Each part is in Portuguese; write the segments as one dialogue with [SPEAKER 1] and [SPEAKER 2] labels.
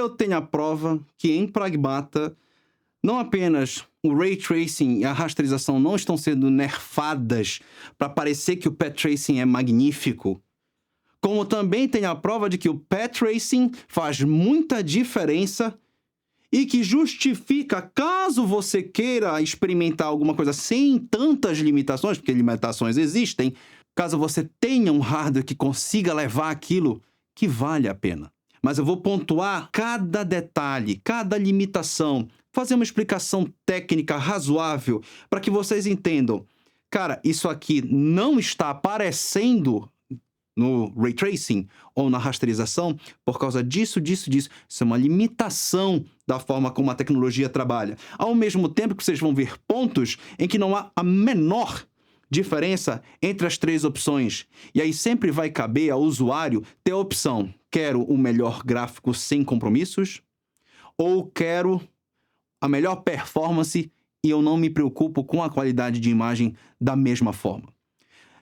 [SPEAKER 1] eu tenho a prova que em Pragmata, não apenas o Ray Tracing e a rasterização não estão sendo nerfadas para parecer que o Path Tracing é magnífico, como também tem a prova de que o Path Tracing faz muita diferença e que justifica, caso você queira experimentar alguma coisa sem tantas limitações, porque limitações existem, caso você tenha um hardware que consiga levar aquilo, que vale a pena. Mas eu vou pontuar cada detalhe, cada limitação, fazer uma explicação técnica razoável para que vocês entendam. Cara, isso aqui não está aparecendo no Ray Tracing ou na rasterização por causa disso. Isso é uma limitação da forma como a tecnologia trabalha. Ao mesmo tempo que vocês vão ver pontos em que não há a menor diferença entre as três opções. E aí sempre vai caber ao usuário ter a opção: quero o melhor gráfico sem compromissos ou quero a melhor performance e eu não me preocupo com a qualidade de imagem da mesma forma.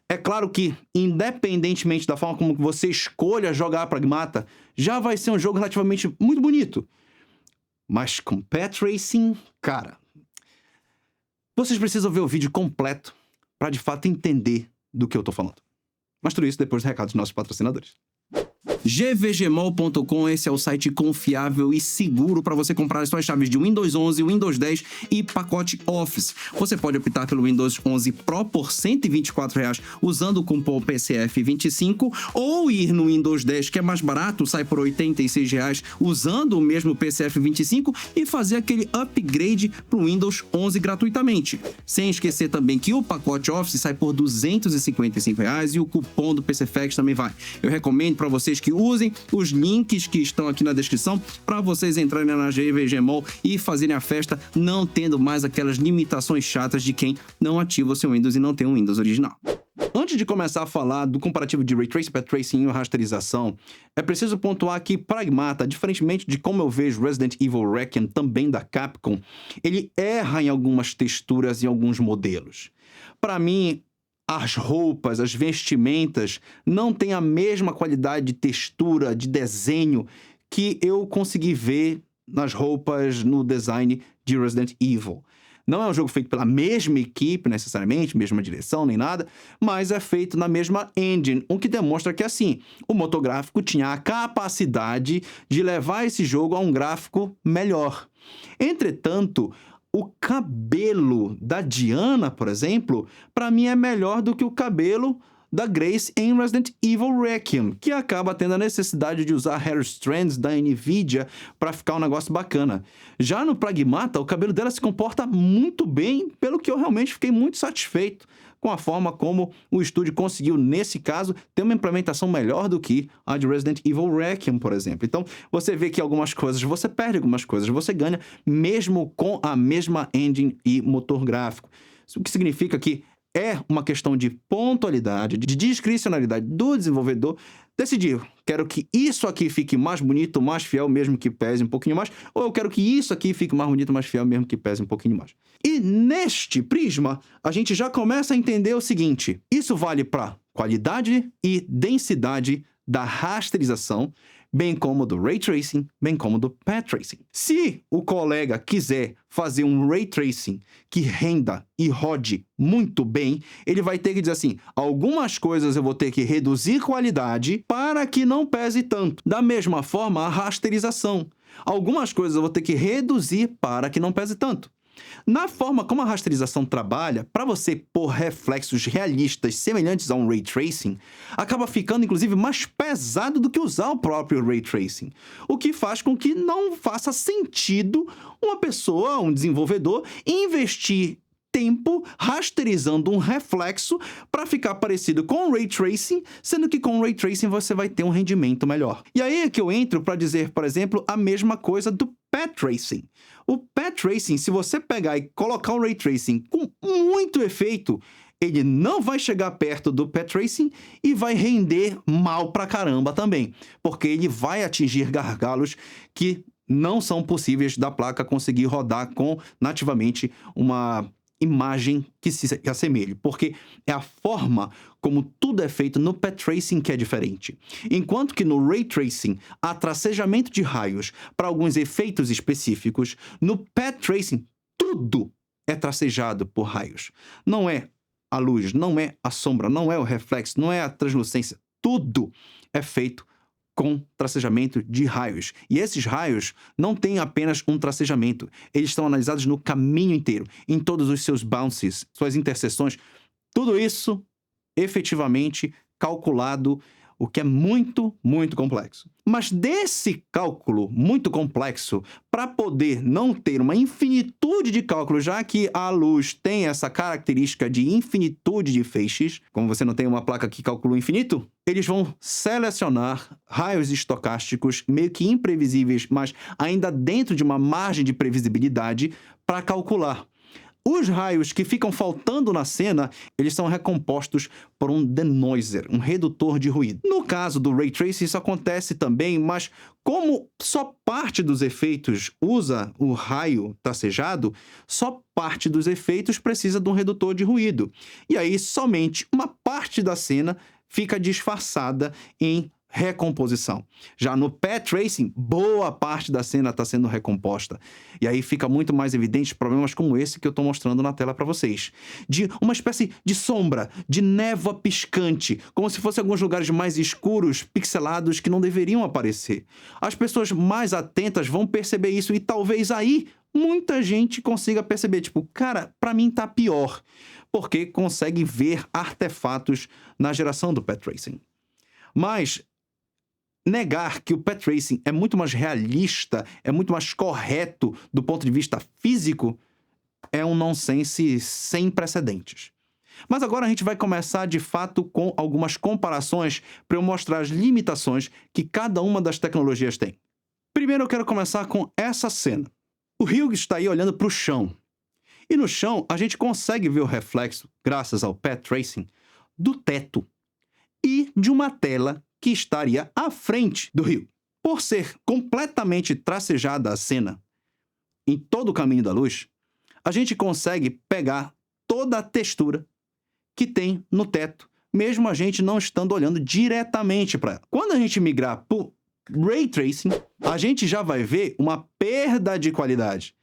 [SPEAKER 1] É claro que, independentemente da forma como você escolha jogar Pragmata, já vai ser um jogo relativamente muito bonito. Mas com Path Tracing, cara, vocês precisam ver o vídeo completo para de fato entender do que eu tô falando. Mas tudo isso depois do recado dos nossos patrocinadores. gvgmall.com, esse é o site confiável e seguro para você comprar as suas chaves de Windows 11, Windows 10 e pacote Office. Você pode optar pelo Windows 11 Pro por R$ 124 usando o cupom PCF25 ou ir no Windows 10 que é mais barato, sai por R$ 86 usando o mesmo PCF25 e fazer aquele upgrade para o Windows 11 gratuitamente. Sem esquecer também que o pacote Office sai por R$ 255 e o cupom do PCFX também vai. Eu recomendo para vocês que usem os links que estão aqui na descrição para vocês entrarem na GVG Mall e fazerem a festa, não tendo mais aquelas limitações chatas de quem não ativa o seu Windows e não tem um Windows original. Antes de começar a falar do comparativo de Ray Tracing, Path Tracing e rasterização, é preciso pontuar que Pragmata, diferentemente de como eu vejo Resident Evil Requiem, também da Capcom, ele erra em algumas texturas e alguns modelos. Para mim, as roupas, as vestimentas não têm a mesma qualidade de textura, de desenho que eu consegui ver nas roupas no design de Resident Evil. Não é um jogo feito pela mesma equipe, necessariamente, mesma direção, nem nada, mas é feito na mesma engine, o que demonstra que, assim, o motor gráfico tinha a capacidade de levar esse jogo a um gráfico melhor. Entretanto, o cabelo da Diana, por exemplo, para mim é melhor do que o cabelo da Grace em Resident Evil Requiem, que acaba tendo a necessidade de usar hair strands da NVIDIA para ficar um negócio bacana. Já no Pragmata, o cabelo dela se comporta muito bem, pelo que eu realmente fiquei muito satisfeito com a forma como o estúdio conseguiu, nesse caso, ter uma implementação melhor do que a de Resident Evil Requiem, por exemplo. Então, você vê que algumas coisas você perde, algumas coisas você ganha, mesmo com a mesma engine e motor gráfico. O que significa que é uma questão de pontualidade, de discricionalidade do desenvolvedor decidir, quero que isso aqui fique mais bonito, mais fiel, mesmo que pese um pouquinho mais, ou eu quero que isso aqui fique mais bonito, mais fiel, mesmo que pese um pouquinho mais. E neste prisma, a gente já começa a entender o seguinte: isso vale para qualidade e densidade da rasterização, bem como do Ray Tracing, bem como do Path Tracing. Se o colega quiser fazer um Ray Tracing que renda e rode muito bem, ele vai ter que dizer assim: algumas coisas eu vou ter que reduzir qualidade para que não pese tanto. Da mesma forma, a rasterização. Algumas coisas eu vou ter que reduzir para que não pese tanto. Na forma como a rasterização trabalha, para você pôr reflexos realistas semelhantes a um Ray Tracing, acaba ficando inclusive mais pesado do que usar o próprio Ray Tracing, o que faz com que não faça sentido uma pessoa, um desenvolvedor, investir tempo rasterizando um reflexo para ficar parecido com o Ray Tracing, sendo que com o Ray Tracing você vai ter um rendimento melhor. E aí é que eu entro para dizer, por exemplo, a mesma coisa do Path Tracing. O Path Tracing, se você pegar e colocar o Ray Tracing com muito efeito, ele não vai chegar perto do Path Tracing e vai render mal pra caramba também, porque ele vai atingir gargalos que não são possíveis da placa conseguir rodar com nativamente uma
[SPEAKER 2] imagem que se assemelhe, porque é a forma como tudo é feito no Path Tracing que é diferente. Enquanto que no Ray Tracing há tracejamento de raios para alguns efeitos específicos, no Path Tracing tudo é tracejado por raios. Não é a luz, não é a sombra, não é o reflexo, não é a translucência. Tudo é feito com tracejamento de raios. E esses raios não têm apenas um tracejamento. Eles estão analisados no caminho inteiro, em todos os seus bounces, suas interseções. Tudo isso efetivamente calculado, o que é muito, muito complexo. Mas desse cálculo muito complexo, para poder não ter uma infinitude de cálculos, já que a luz tem essa característica de infinitude de feixes, como você não tem uma placa que calcula o infinito, eles vão selecionar raios estocásticos meio que imprevisíveis, mas ainda dentro de uma margem de previsibilidade para calcular. Os raios que ficam faltando na cena, eles são recompostos por um denoiser, um redutor de ruído. No caso do Ray Tracing, isso acontece também, mas como só parte dos efeitos usa o raio tracejado, só parte dos efeitos precisa de um redutor de ruído. E aí, somente uma parte da cena fica disfarçada em recomposição. Já no Path Tracing, boa parte da cena está sendo recomposta. E aí fica muito mais evidente problemas como esse que eu estou mostrando na tela para vocês. De uma espécie de sombra, de névoa piscante, como se fossem alguns lugares mais escuros, pixelados, que não deveriam aparecer. As pessoas mais atentas vão perceber isso e talvez aí muita gente consiga perceber, tipo, cara, para mim tá pior, porque consegue ver artefatos na geração do Path Tracing. Mas negar que o Path Tracing é muito mais realista, é muito mais correto do ponto de vista físico, é um nonsense sem precedentes. Mas agora a gente vai começar de fato com algumas comparações para eu mostrar as limitações que cada uma das tecnologias tem. Primeiro eu quero começar com essa cena. O Hugh está aí olhando para o chão. E no chão a gente consegue ver o reflexo, graças ao Path Tracing, do teto e de uma tela que estaria à frente do rio. Por ser completamente tracejada a cena, em todo o caminho da luz, a gente consegue pegar toda a textura que tem no teto, mesmo a gente não estando olhando diretamente para ela. Quando a gente migrar para o Ray Tracing, a gente já vai ver uma perda de qualidade,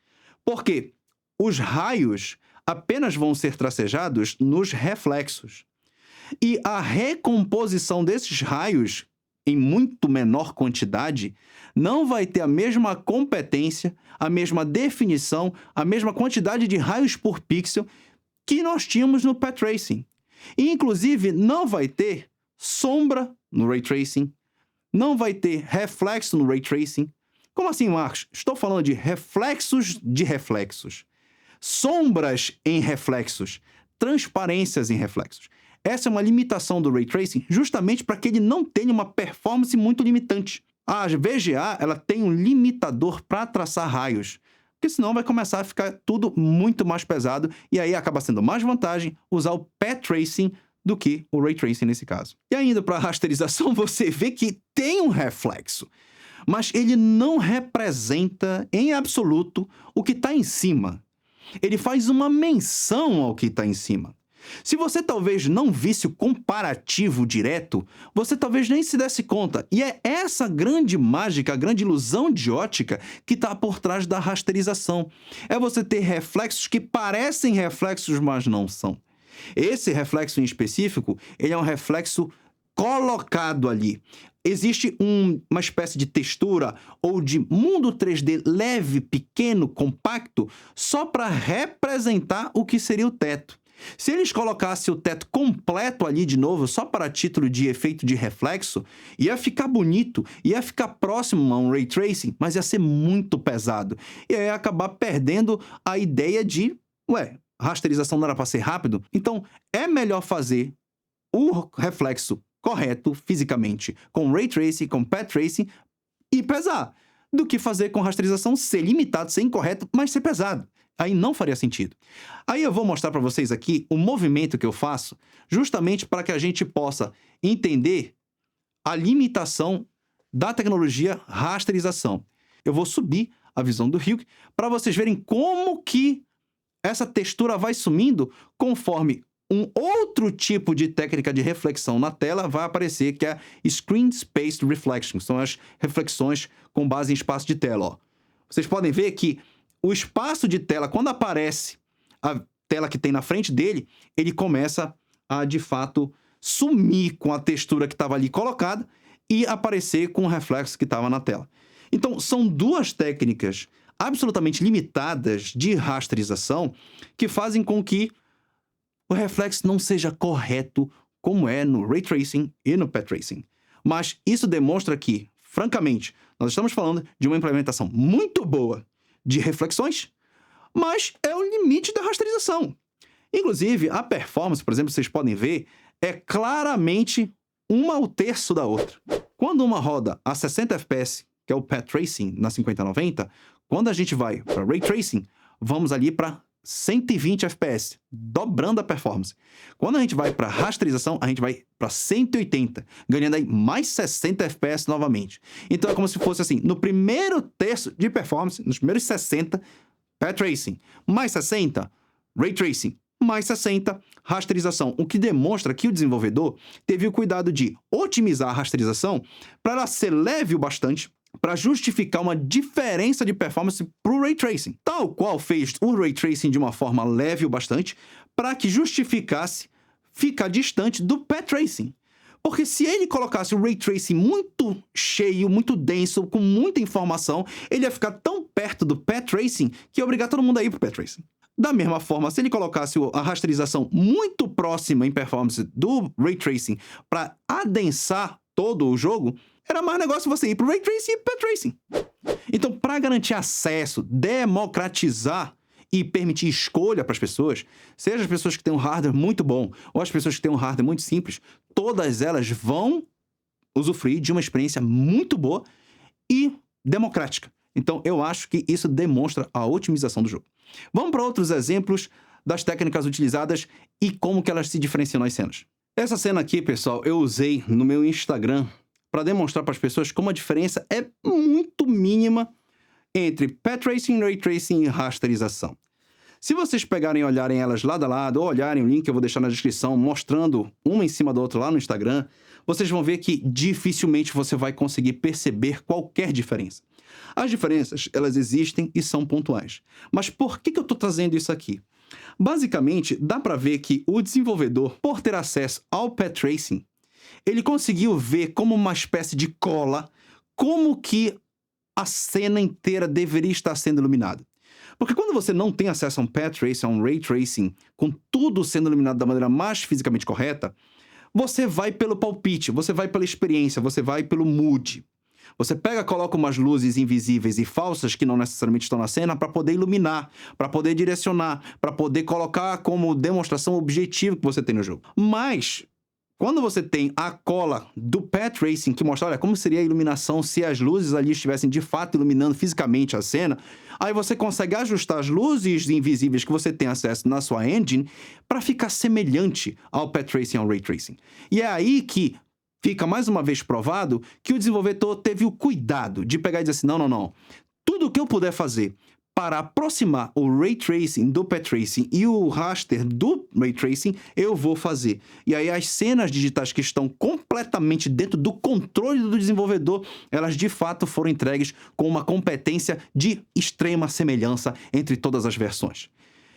[SPEAKER 2] porque os raios apenas vão ser tracejados nos reflexos. E a recomposição desses raios, em muito menor quantidade, não vai ter a mesma competência, a mesma definição, a mesma quantidade de raios por pixel que nós tínhamos no Path Tracing. E, inclusive, não vai ter sombra no Ray Tracing, não vai ter reflexo no Ray Tracing. Como assim, Marcos? Estou falando de reflexos, sombras em reflexos, transparências em reflexos. Essa é uma limitação do Ray Tracing justamente para que ele não tenha uma performance muito limitante. A VGA ela tem um limitador para traçar raios, porque senão vai começar a ficar tudo muito mais pesado e aí acaba sendo mais vantagem usar o Path Tracing do que o Ray Tracing nesse caso. E ainda para a rasterização você vê que tem um reflexo, mas ele não representa em absoluto o que está em cima. Ele faz uma menção ao que está em cima. Se você talvez não visse o comparativo direto, você talvez nem se desse conta. E é essa grande mágica, a grande ilusão de ótica que está por trás da rasterização. É você ter reflexos que parecem reflexos, mas não são. Esse reflexo em específico, ele é um reflexo colocado ali. Existe uma espécie de textura ou de mundo 3D leve, pequeno, compacto, só para representar o que seria o teto. Se eles colocassem o teto completo ali de novo, só para título de efeito de reflexo, ia ficar bonito, ia ficar próximo a um Ray Tracing, mas ia ser muito pesado. E aí ia acabar perdendo a ideia de, rasterização não era para ser rápido? Então, é melhor fazer o reflexo correto fisicamente, com Ray Tracing, com Path Tracing, e pesar, do que fazer com rasterização ser limitado, ser incorreto, mas ser pesado. Aí não faria sentido. Aí eu vou mostrar para vocês aqui o movimento que eu faço, justamente para que a gente possa entender a limitação da tecnologia rasterização. Eu vou subir a visão do Hugh para vocês verem como que essa textura vai sumindo conforme um outro tipo de técnica de reflexão na tela vai aparecer, que é Screen Spaced Reflection. São as reflexões com base em espaço de tela. Ó. Vocês podem ver que o espaço de tela, quando aparece a tela que tem na frente dele, ele começa a, de fato, sumir com a textura que estava ali colocada e aparecer com o reflexo que estava na tela. Então, são duas técnicas absolutamente limitadas de rasterização que fazem com que o reflexo não seja correto como é no Ray Tracing e no Path Tracing. Mas isso demonstra que, francamente, nós estamos falando de uma implementação muito boa de reflexões, mas é o limite da rasterização. Inclusive, a performance, por exemplo, vocês podem ver, é claramente uma ao terço da outra. Quando uma roda a 60 FPS, que é o Path Tracing na 5090, quando a gente vai para Ray Tracing, vamos ali para 120 FPS, dobrando a performance. Quando a gente vai para rasterização, a gente vai para 180, ganhando aí mais 60 FPS novamente. Então é como se fosse assim, no primeiro terço de performance, nos primeiros 60, Path Tracing, mais 60, Ray Tracing, mais 60, rasterização. O que demonstra que o desenvolvedor teve o cuidado de otimizar a rasterização para ela ser leve o bastante para justificar uma diferença de performance para o Ray Tracing, tal qual fez o Ray Tracing de uma forma leve o bastante para que justificasse ficar distante do Path Tracing. Porque se ele colocasse o Ray Tracing muito cheio, muito denso, com muita informação, ele ia ficar tão perto do Path Tracing que ia obrigar todo mundo a ir para o Path Tracing. Da mesma forma, se ele colocasse a rasterização muito próxima em performance do Ray Tracing para adensar todo o jogo, era mais negócio você ir para o Ray Tracing e Path Tracing. Então, para garantir acesso, democratizar e permitir escolha para as pessoas, seja as pessoas que têm um hardware muito bom ou as pessoas que têm um hardware muito simples, todas elas vão usufruir de uma experiência muito boa e democrática. Então, eu acho que isso demonstra a otimização do jogo. Vamos para outros exemplos das técnicas utilizadas e como que elas se diferenciam nas cenas. Essa cena aqui, pessoal, eu usei no meu Instagram para demonstrar para as pessoas como a diferença é muito mínima entre Path Tracing, Ray Tracing e rasterização. Se vocês pegarem e olharem elas lado a lado, ou olharem o link que eu vou deixar na descrição, mostrando uma em cima da outra lá no Instagram, vocês vão ver que dificilmente você vai conseguir perceber qualquer diferença. As diferenças, elas existem e são pontuais. Mas por que eu estou trazendo isso aqui? Basicamente, dá para ver que o desenvolvedor, por ter acesso ao Path Tracing, ele conseguiu ver como uma espécie de cola como que a cena inteira deveria estar sendo iluminada. Porque quando você não tem acesso a um Path Tracing, a um Ray Tracing, com tudo sendo iluminado da maneira mais fisicamente correta, você vai pelo palpite, você vai pela experiência, você vai pelo mood. Você pega, coloca umas luzes invisíveis e falsas que não necessariamente estão na cena para poder iluminar, para poder direcionar, para poder colocar como demonstração o objetivo que você tem no jogo. Mas quando você tem a cola do Path Tracing que mostra, olha, como seria a iluminação se as luzes ali estivessem de fato iluminando fisicamente a cena, aí você consegue ajustar as luzes invisíveis que você tem acesso na sua engine para ficar semelhante ao Path Tracing e ao Ray Tracing. E é aí que fica mais uma vez provado que o desenvolvedor teve o cuidado de pegar e dizer assim, não. Tudo o que eu puder fazer para aproximar o Ray Tracing do Path Tracing e o raster do Ray Tracing, eu vou fazer. E aí as cenas digitais que estão completamente dentro do controle do desenvolvedor, elas de fato foram entregues com uma competência de extrema semelhança entre todas as versões.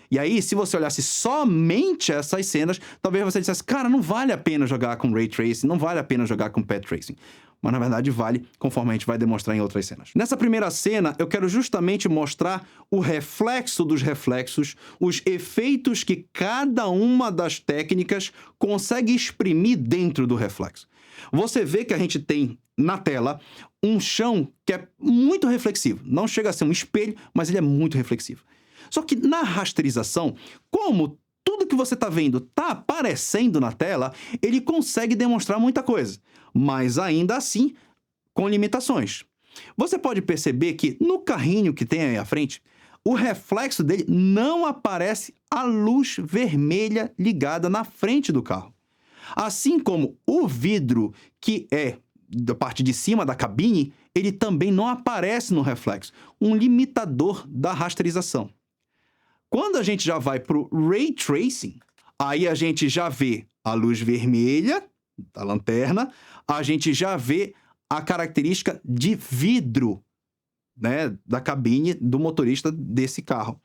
[SPEAKER 2] E aí, se você olhasse somente essas cenas, talvez você dissesse, cara, não vale a pena jogar com Ray Tracing, não vale a pena jogar com Path Tracing. Mas, na verdade, vale, conforme a gente vai demonstrar em outras cenas. Nessa primeira cena, eu quero justamente mostrar o reflexo dos reflexos, os efeitos que cada uma das técnicas consegue exprimir dentro do reflexo. Você vê que a gente tem na tela um chão que é muito reflexivo. Não chega a ser um espelho, mas ele é muito reflexivo. Só que na rasterização, como tudo que você está vendo está aparecendo na tela, ele consegue demonstrar muita coisa, mas ainda assim com limitações. Você pode perceber que no carrinho que tem aí à frente, o reflexo dele não aparece a luz vermelha ligada na frente do carro. Assim como o vidro, que é da parte de cima da cabine, ele também não aparece no reflexo, um limitador da rasterização. Quando a gente já vai para o Ray Tracing, aí a gente já vê a luz vermelha da lanterna, a gente já vê a característica de vidro, né, da cabine do motorista desse carro.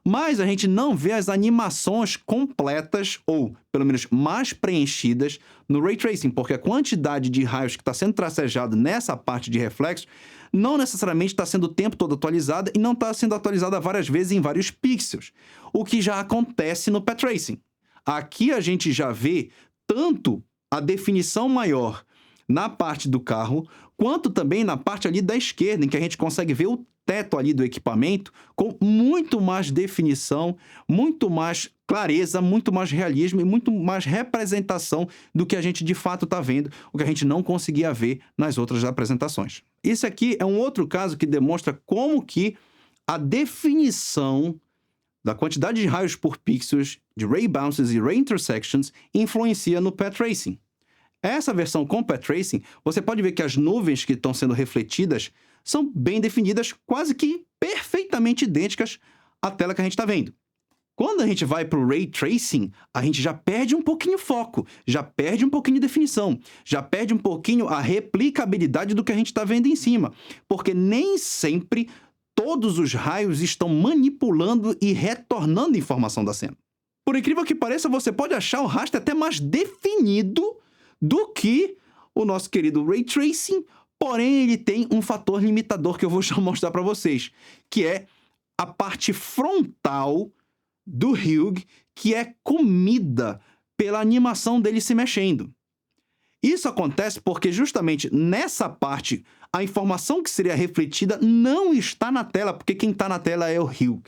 [SPEAKER 2] Mas a gente não vê as animações completas, ou pelo menos mais preenchidas, no Ray Tracing, porque a quantidade de raios que está sendo tracejado nessa parte de reflexo não necessariamente está sendo o tempo todo atualizada e não está sendo atualizada várias vezes em vários pixels, o que já acontece no Path Tracing. Aqui a gente já vê tanto a definição maior na parte do carro, quanto também na parte ali da esquerda, em que a gente consegue ver o teto ali do equipamento com muito mais definição, muito mais clareza, muito mais realismo e muito mais representação do que a gente de fato está vendo, o que a gente não conseguia ver nas outras apresentações. Esse aqui é um outro caso que demonstra como que a definição da quantidade de raios por pixels, de ray bounces e ray intersections influencia no Path Tracing. Essa versão com Path Tracing, você pode ver que as nuvens que estão sendo refletidas são bem definidas, quase que perfeitamente idênticas à tela que a gente está vendo. Quando a gente vai para o Ray Tracing, a gente já perde um pouquinho o foco, já perde um pouquinho de definição, já perde um pouquinho a replicabilidade do que a gente está vendo em cima, porque nem sempre todos os raios estão manipulando e retornando informação da cena. Por incrível que pareça, você pode achar o raster até mais definido do que o nosso querido Ray Tracing, porém ele tem um fator limitador que eu vou já mostrar para vocês, que é a parte frontal do Hugh, que é comida pela animação dele se mexendo. Isso acontece porque justamente nessa parte, a informação que seria refletida não está na tela, porque quem está na tela é o Hugh.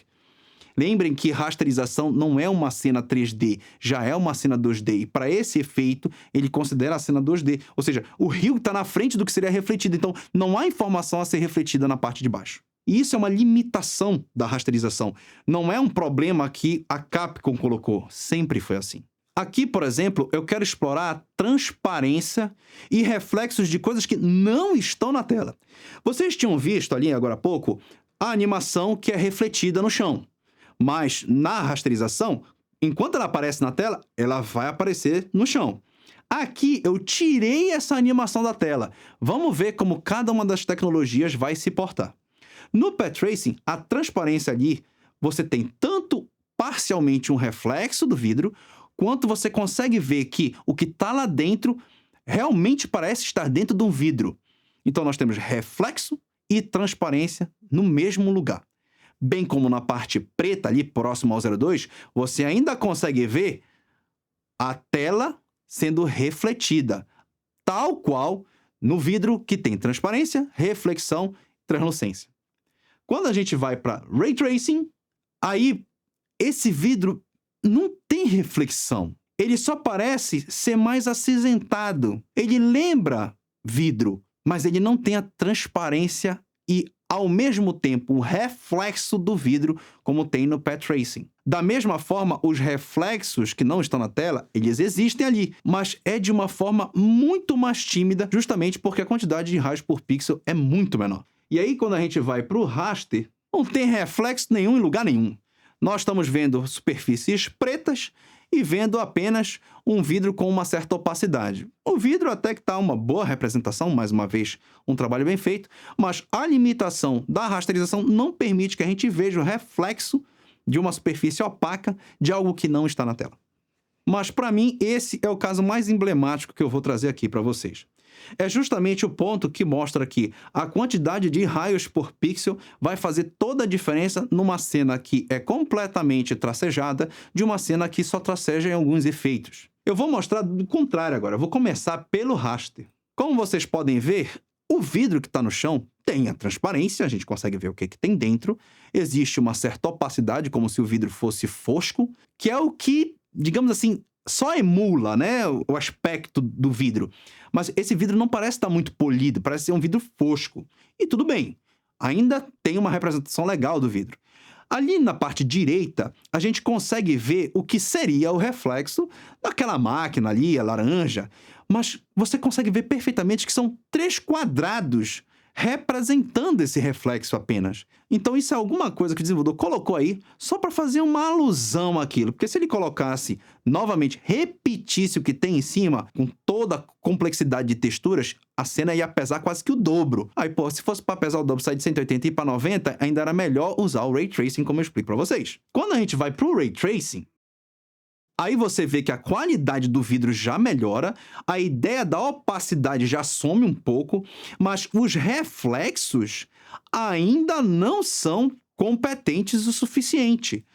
[SPEAKER 2] Lembrem que rasterização não é uma cena 3D, já é uma cena 2D. E para esse efeito, ele considera a cena 2D. Ou seja, o Hugh está na frente do que seria refletido. Então, não há informação a ser refletida na parte de baixo. E isso é uma limitação da rasterização. Não é um problema que a Capcom colocou. Sempre foi assim. Aqui, por exemplo, eu quero explorar a transparência e reflexos de coisas que não estão na tela. Vocês tinham visto ali, agora há pouco, a animação que é refletida no chão. Mas na rasterização, enquanto ela aparece na tela, ela vai aparecer no chão. Aqui eu tirei essa animação da tela. Vamos ver como cada uma das tecnologias vai se portar. No Path Tracing, a transparência ali, você tem tanto parcialmente um reflexo do vidro, quanto você consegue ver que o que está lá dentro realmente parece estar dentro de um vidro. Então nós temos reflexo e transparência no mesmo lugar. Bem como na parte preta ali, próximo ao 02, você ainda consegue ver a tela sendo refletida, tal qual no vidro que tem transparência, reflexão e translucência. Quando a gente vai para Ray Tracing, aí esse vidro não tem reflexão. Ele só parece ser mais acinzentado. Ele lembra vidro, mas ele não tem a transparência e, ao mesmo tempo, o reflexo do vidro, como tem no Path Tracing. Da mesma forma, os reflexos que não estão na tela, eles existem ali, mas é de uma forma muito mais tímida, justamente porque a quantidade de raios por pixel é muito menor. E aí, quando a gente vai para o raster, não tem reflexo nenhum em lugar nenhum. Nós estamos vendo superfícies pretas e vendo apenas um vidro com uma certa opacidade. O vidro até que está uma boa representação, mais uma vez, um trabalho bem feito, mas a limitação da rasterização não permite que a gente veja o reflexo de uma superfície opaca de algo que não está na tela. Mas, para mim, esse é o caso mais emblemático que eu vou trazer aqui para vocês. É justamente o ponto que mostra que a quantidade de raios por pixel vai fazer toda a diferença numa cena que é completamente tracejada de uma cena que só traceja em alguns efeitos. Eu vou mostrar do contrário agora, eu vou começar pelo raster. Como vocês podem ver, o vidro que está no chão tem a transparência, a gente consegue ver o que tem dentro, existe uma certa opacidade, como se o vidro fosse fosco, que é o que, digamos assim, só emula, né, o aspecto do vidro. Mas esse vidro não parece estar muito polido, parece ser um vidro fosco. E tudo bem, ainda tem uma representação legal do vidro. Ali na parte direita, a gente consegue ver o que seria o reflexo daquela máquina ali, a laranja. Mas você consegue ver perfeitamente que são 3 quadrados representando esse reflexo apenas. Então isso é alguma coisa que o desenvolvedor colocou aí só para fazer uma alusão àquilo. Porque se ele colocasse, novamente, repetisse o que tem em cima, com toda a complexidade de texturas, a cena ia pesar quase que o dobro. Aí, pô, se fosse para pesar o dobro, sair de 180 e ir para 90, ainda era melhor usar o Ray Tracing, como eu explico para vocês. Quando a gente vai para o Ray Tracing, aí você vê que a qualidade do vidro já melhora, a ideia da opacidade já some um pouco, mas os reflexos ainda não são competentes o suficiente.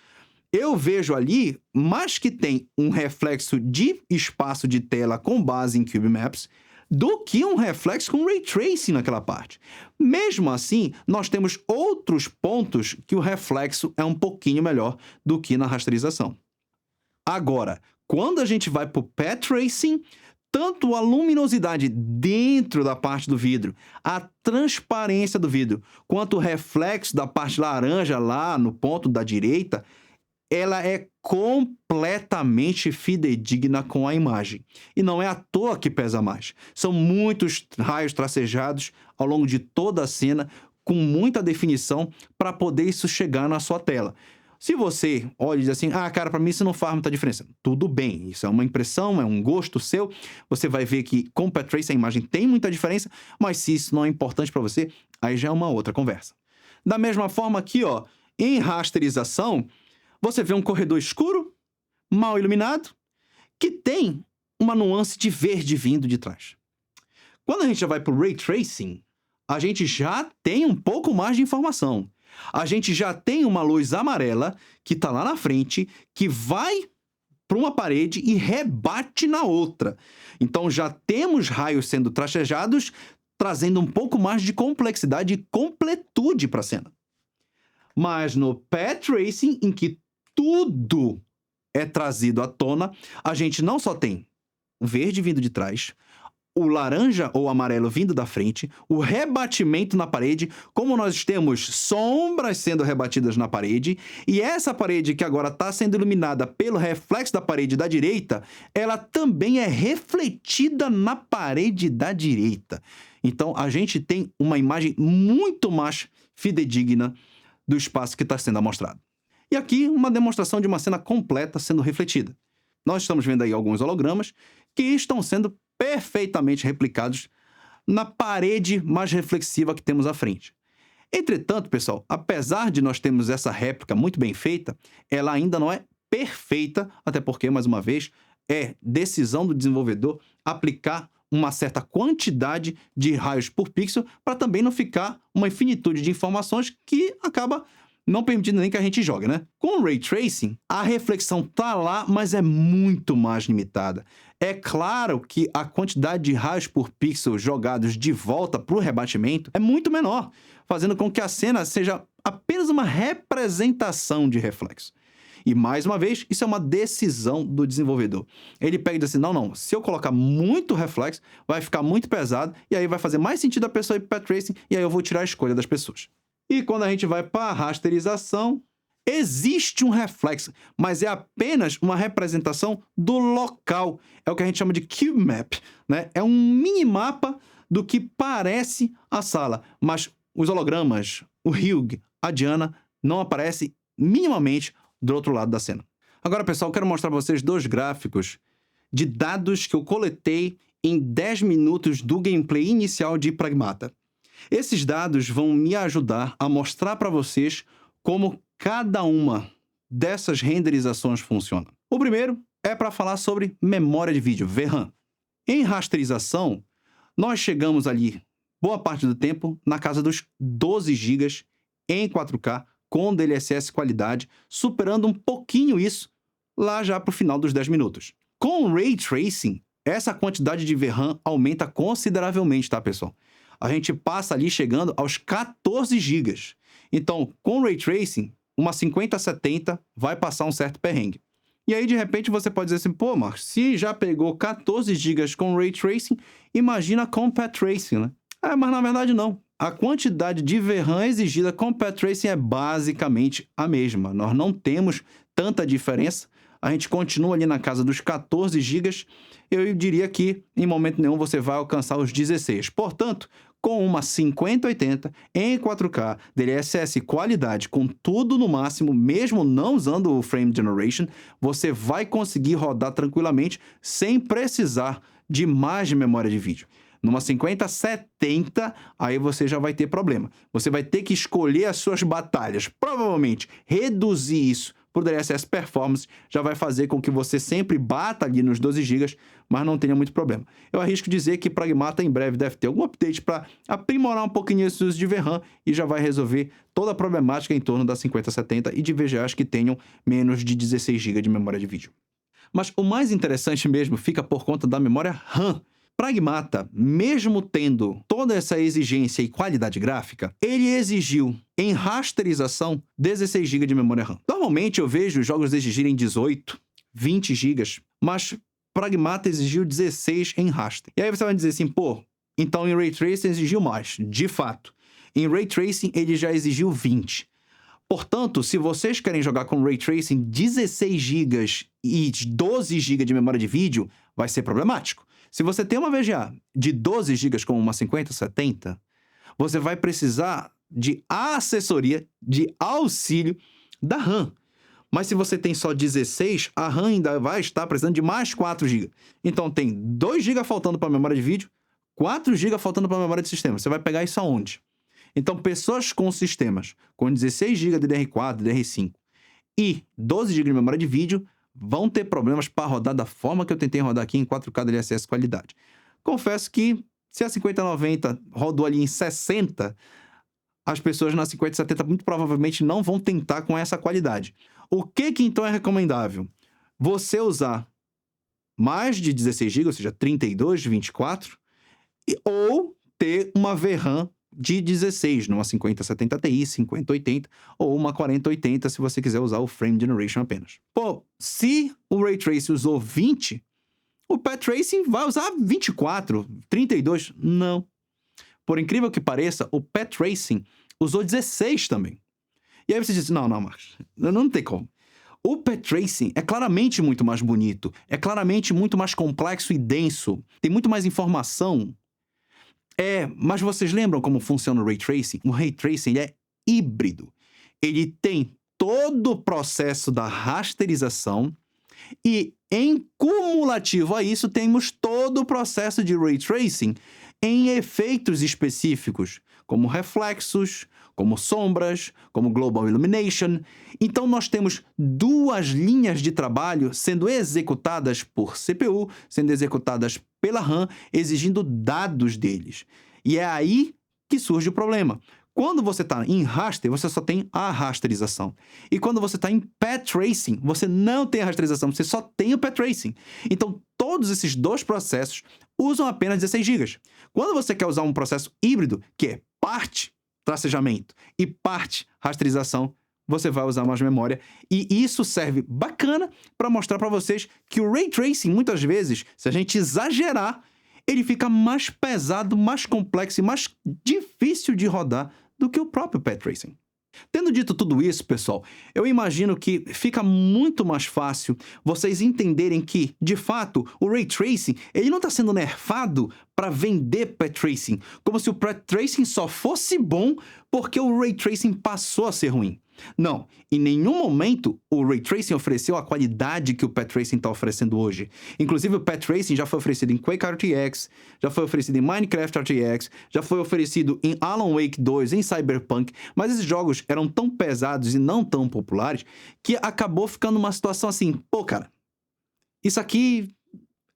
[SPEAKER 2] Eu vejo ali, mais que tem um reflexo de espaço de tela com base em Cube Maps, do que um reflexo com Ray Tracing naquela parte. Mesmo assim, nós temos outros pontos que o reflexo é um pouquinho melhor do que na rasterização. Agora, quando a gente vai para o Path Tracing, tanto a luminosidade dentro da parte do vidro, a transparência do vidro, quanto o reflexo da parte laranja lá no ponto da direita, ela é completamente fidedigna com a imagem. E não é à toa que pesa mais. São muitos raios tracejados ao longo de toda a cena, com muita definição, para poder isso chegar na sua tela. Se você olha e diz assim, cara, para mim isso não faz muita diferença. Tudo bem, isso é uma impressão, é um gosto seu. Você vai ver que com o Path Tracing a imagem tem muita diferença, mas se isso não é importante para você, aí já é uma outra conversa. Da mesma forma aqui, ó, em rasterização, você vê um corredor escuro, mal iluminado, que tem uma nuance de verde vindo de trás. Quando a gente já vai para o Ray Tracing, a gente já tem um pouco mais de informação. A gente já tem uma luz amarela que está lá na frente, que vai para uma parede e rebate na outra. Então já temos raios sendo tracejados, trazendo um pouco mais de complexidade e completude para a cena. Mas no Path Tracing, em que tudo é trazido à tona, a gente não só tem o verde vindo de trás, o laranja ou amarelo vindo da frente, o rebatimento na parede, como nós temos sombras sendo rebatidas na parede, e essa parede que agora está sendo iluminada pelo reflexo da parede da direita, ela também é refletida na parede da direita. Então, a gente tem uma imagem muito mais fidedigna do espaço que está sendo amostrado. E aqui, uma demonstração de uma cena completa sendo refletida. Nós estamos vendo aí alguns hologramas que estão sendo perfeitamente replicados na parede mais reflexiva que temos à frente. Entretanto, pessoal, apesar de nós termos essa réplica muito bem feita, ela ainda não é perfeita, até porque, mais uma vez, é decisão do desenvolvedor aplicar uma certa quantidade de raios por pixel para também não ficar uma infinitude de informações que acaba não permitindo nem que a gente jogue, né? Com o Ray Tracing, a reflexão tá lá, mas é muito mais limitada. É claro que a quantidade de raios por pixel jogados de volta para o rebatimento é muito menor, fazendo com que a cena seja apenas uma representação de reflexo. E, mais uma vez, isso é uma decisão do desenvolvedor. Ele pega e diz assim, não, se eu colocar muito reflexo, vai ficar muito pesado, e aí vai fazer mais sentido a pessoa ir para o Path Tracing, e aí eu vou tirar a escolha das pessoas. E quando a gente vai para a rasterização, existe um reflexo, mas é apenas uma representação do local. É o que a gente chama de Cube Map, né? É um minimapa do que parece a sala, mas os hologramas, o Hugh, a Diana, não aparecem minimamente do outro lado da cena. Agora, pessoal, eu quero mostrar para vocês dois gráficos de dados que eu coletei em 10 minutos do gameplay inicial de Pragmata. Esses dados vão me ajudar a mostrar para vocês como cada uma dessas renderizações funciona. O primeiro é para falar sobre memória de vídeo, VRAM. Em rasterização, nós chegamos ali, boa parte do tempo, na casa dos 12 GB em 4K, com DLSS qualidade, superando um pouquinho isso lá já para o final dos 10 minutos. Com o Ray Tracing, essa quantidade de VRAM aumenta consideravelmente, tá, pessoal? A gente passa ali chegando aos 14 GB. Então, com o Ray Tracing, uma 5070 vai passar um certo perrengue. E aí, de repente, você pode dizer assim, pô, Marcos, se já pegou 14 GB com Ray Tracing, imagina com Path Tracing, né? Mas na verdade não. A quantidade de VRAM exigida com Path Tracing é basicamente a mesma. Nós não temos tanta diferença. A gente continua ali na casa dos 14 GB. Eu diria que, em momento nenhum, você vai alcançar os 16. Portanto, com uma 5080 em 4K, DLSS qualidade, com tudo no máximo, mesmo não usando o Frame Generation, você vai conseguir rodar tranquilamente sem precisar de mais de memória de vídeo. Numa 5070, aí você já vai ter problema. Você vai ter que escolher as suas batalhas. Provavelmente, reduzir isso por DLSS Performance já vai fazer com que você sempre bata ali nos 12 GB, mas não tenha muito problema. Eu arrisco dizer que Pragmata em breve deve ter algum update para aprimorar um pouquinho esse uso de VRAM e já vai resolver toda a problemática em torno da 5070 e de VGAs que tenham menos de 16 GB de memória de vídeo. Mas o mais interessante mesmo fica por conta da memória RAM. Pragmata, mesmo tendo toda essa exigência e qualidade gráfica, ele exigiu, em rasterização, 16 GB de memória RAM. Normalmente eu vejo jogos exigirem 18, 20 GB, mas Pragmata exigiu 16 em raster. E aí você vai dizer assim, pô, então em Ray Tracing exigiu mais. De fato, em Ray Tracing ele já exigiu 20. Portanto, se vocês querem jogar com Ray Tracing 16 GB e 12 GB de memória de vídeo, vai ser problemático. Se você tem uma VGA de 12 GB com uma 5070, você vai precisar de assessoria, de auxílio da RAM. Mas se você tem só 16, a RAM ainda vai estar precisando de mais 4 GB. Então tem 2 GB faltando para a memória de vídeo, 4 GB faltando para a memória de sistema. Você vai pegar isso aonde? Então, pessoas com sistemas com 16 GB de DDR4, DDR5 e 12 GB de memória de vídeo vão ter problemas para rodar da forma que eu tentei rodar aqui em 4K DLSS qualidade. Confesso que se a 5090 rodou ali em 60, as pessoas na 5070 muito provavelmente não vão tentar com essa qualidade. O que então é recomendável? Você usar mais de 16 GB, ou seja, 32, 24, ou ter uma VRAM de 16, numa 5070 Ti, 5080 ou uma 4080 se você quiser usar o Frame Generation apenas. Pô, se o Ray Tracing usou 20, o Path Tracing vai usar 24, 32? Não. Por incrível que pareça, o Path Tracing usou 16 também. E aí você diz, não, Marcos, não tem como. O Path Tracing é claramente muito mais bonito, é claramente muito mais complexo e denso, tem muito mais informação. Mas vocês lembram como funciona o Ray Tracing? O Ray Tracing é híbrido. Ele tem todo o processo da rasterização e, em cumulativo a isso, temos todo o processo de Ray Tracing em efeitos específicos, como reflexos, como sombras, como Global Illumination. Então, nós temos duas linhas de trabalho sendo executadas por CPU, sendo executadas pela RAM, exigindo dados deles. E é aí que surge o problema. Quando você está em raster, você só tem a rasterização. E quando você está em Path Tracing, você não tem a rasterização, você só tem o Path Tracing. Então, todos esses dois processos usam apenas 16 GB. Quando você quer usar um processo híbrido, que é parte tracejamento e parte rasterização, você vai usar mais memória. E isso serve bacana para mostrar para vocês que o Ray Tracing, muitas vezes, se a gente exagerar, ele fica mais pesado, mais complexo e mais difícil de rodar do que o próprio Path Tracing. Tendo dito tudo isso, pessoal, eu imagino que fica muito mais fácil vocês entenderem que, de fato, o Ray Tracing ele não está sendo nerfado para vender Path Tracing, como se o Path Tracing só fosse bom porque o Ray Tracing passou a ser ruim. Não, em nenhum momento o Ray Tracing ofereceu a qualidade que o Path Tracing está oferecendo hoje. Inclusive o Path Tracing já foi oferecido em Quake RTX, já foi oferecido em Minecraft RTX, já foi oferecido em Alan Wake 2, em Cyberpunk, mas esses jogos eram tão pesados e não tão populares que acabou ficando uma situação assim, pô cara, isso aqui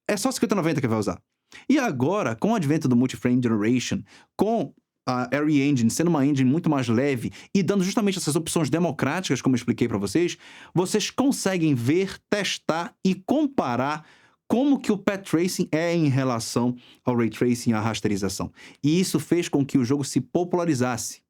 [SPEAKER 2] é só 5090 que vai usar. E agora, com o advento do Multi-Frame Generation, com a Array Engine sendo uma engine muito mais leve e dando justamente essas opções democráticas, como eu expliquei para vocês, vocês conseguem ver, testar e comparar como que o Path Tracing é em relação ao Ray Tracing e à rasterização. E isso fez com que o jogo se popularizasse.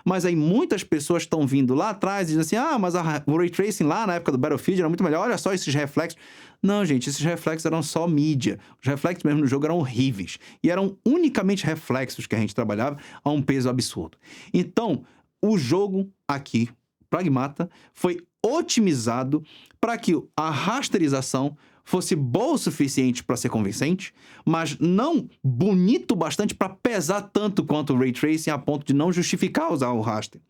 [SPEAKER 2] Mas aí muitas pessoas estão vindo lá atrás e dizem assim, mas o Ray Tracing lá na época do Battlefield era muito melhor, olha só esses reflexos. Não, gente, esses reflexos eram só mídia. Os reflexos mesmo no jogo eram horríveis. E eram unicamente reflexos que a gente trabalhava a um peso absurdo. Então, o jogo aqui, Pragmata, foi otimizado para que a rasterização fosse boa o suficiente para ser convincente, mas não bonito o bastante para pesar tanto quanto o Ray Tracing a ponto de não justificar usar o raster.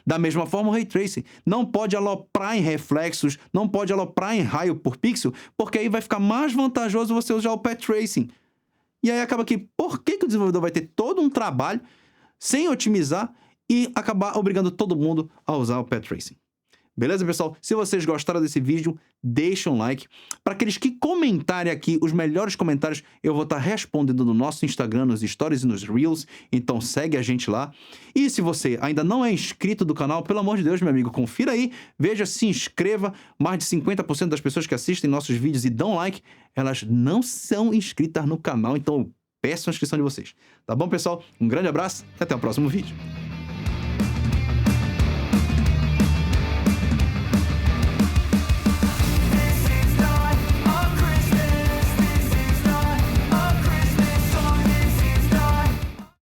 [SPEAKER 2] Da mesma forma, o Ray Tracing não pode aloprar em reflexos, não pode aloprar em raio por pixel, porque aí vai ficar mais vantajoso você usar o Path Tracing. E aí acaba que, por que o desenvolvedor vai ter todo um trabalho sem otimizar e acabar obrigando todo mundo a usar o Path Tracing? Beleza, pessoal? Se vocês gostaram desse vídeo, deixa um like. Para aqueles que comentarem aqui, os melhores comentários eu vou estar respondendo no nosso Instagram, nos Stories e nos Reels. Então segue a gente lá. E se você ainda não é inscrito do canal, pelo amor de Deus, meu amigo, confira aí, veja, se inscreva. Mais de 50% das pessoas que assistem nossos vídeos e dão like, elas não são inscritas no canal. Então eu peço a inscrição de vocês. Tá bom, pessoal? Um grande abraço e até o próximo vídeo.